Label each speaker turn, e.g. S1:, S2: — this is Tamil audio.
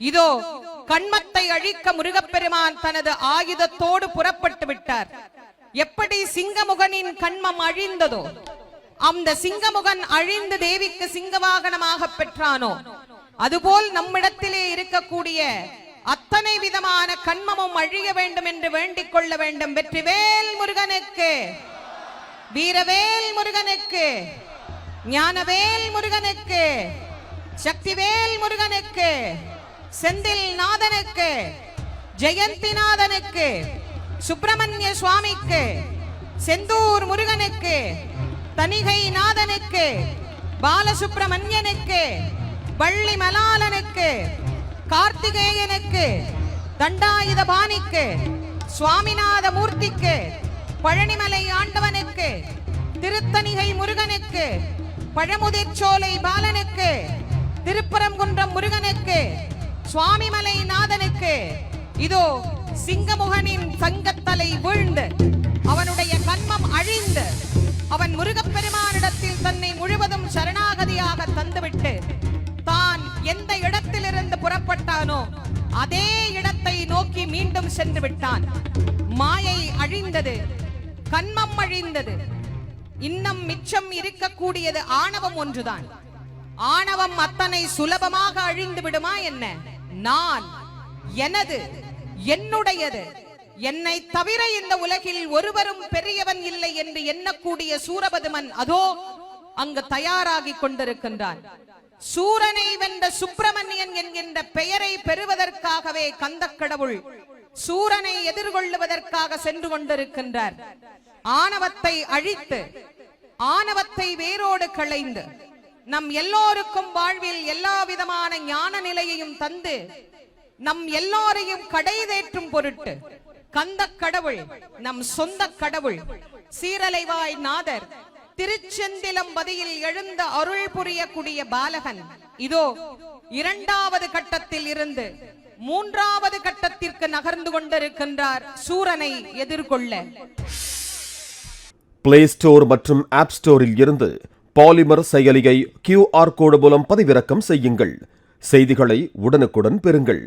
S1: இதோ கண்மத்தை அழிக்க முருகப்பெருமான் தனது ஆயுதத்தோடு புறப்பட்டு விட்டார். எப்படி சிங்கமுகனின் கண்மம் அழிந்ததோ, அந்த சிங்கமுகன் அழிந்து தேவிக்கு சிங்கவாகனமாக பெற்றானோ, அதுபோல் நம்மிடத்திலே இருக்கக்கூடிய அத்தனை விதமான கண்மமும் அழிய வேண்டும் என்று வேண்டிக் கொள்ள வேண்டும். வெற்றிவேல் முருகனுக்கு, வீரவேல் முருகனுக்கு, ஞானவேல் முருகனுக்கு, சக்திவேல் முருகனுக்கு, செந்தில் நாதனுக்கு, ஜெயந்திநாதனுக்கு, சுப்பிரமணிய சுவாமிக்கு, செந்தூர் முருகனுக்கு, தணிகை நாதனுக்கு, பாலசுப்பிரமணியனுக்கு, வள்ளி மலாலனுக்கு, கார்த்திகேயனுக்கு, தண்டாயுத பாணிக்கு, சுவாமிநாத மூர்த்திக்கு, பழனிமலை ஆண்டவனுக்கு, திருத்தணிகை முருகனுக்கு, பழமுதிர்ச்சோலை பாலனுக்கு, திருப்பரங்குன்றம் முருகனுக்கு, சுவாமிமலை நாதனுக்கு, இதோ சிங்கமுகனின் சங்கத்தலை வீழ்ந்து அவனுடைய கண்மம் அழிந்து அவன் முருகப்பெருமானிடத்தில் தன்னை முழுவதும் சரணாகதியாக தந்துவிட்டு தான் எந்த இடத்திலிருந்து புறப்பட்டானோ அதே இடத்தை நோக்கி மீண்டும் சென்று விட்டான். மாயை அழிந்தது, கண்மம் அழிந்தது. இன்னும் மிச்சம் இருக்கக்கூடியது ஆணவம் ஒன்றுதான். ஆணவம் அத்தனை சுலபமாக அழிந்து விடுமா என்ன? நான், எனது, என்னுடையது, என்னை தவிர இந்த உலகில் ஒருவரும் பெரியவன் இல்லை என்று எண்ணக்கூடிய சூரபதுமன் அதோ அங்கு தயாராகி கொண்டிருக்கின்றான். சூரனை வென்ற சுப்பிரமணியன் என்கின்ற பெயரை பெறுவதற்காகவே கந்தக்கடவுள் சூரனை எதிர்கொள்ளுவதற்காக சென்று கொண்டிருக்கின்றார். ஆணவத்தை அழித்து, ஆணவத்தை வேரோடு களைந்து, நம் எல்லோருக்கும் வாழ்வில் எல்லா விதமான ஞான நிலையையும் தந்து நம் எல்லோரையும் கடை தேற்றும் பொருட்டு கந்த கடவுள், நம் சொந்த கடவுள், சீரலைவாய் நாதர் திருச்செந்திலம்பதியில் எழுந்த அருள் புரியக்கூடிய பாலகன் இதோ இரண்டாவது கட்டத்தில் இருந்து மூன்றாவது கட்டத்திற்கு நகர்ந்து கொண்டிருக்கின்றார் சூரனை எதிர்கொள்ள.
S2: பிளே ஸ்டோர் மற்றும் ஆப் ஸ்டோரில் இருந்து பாலிமர் செயலியை QR கோடு மூலம் பதிவிறக்கம் செய்யுங்கள். செய்திகளை உடனுக்குடன் பெறுங்கள்.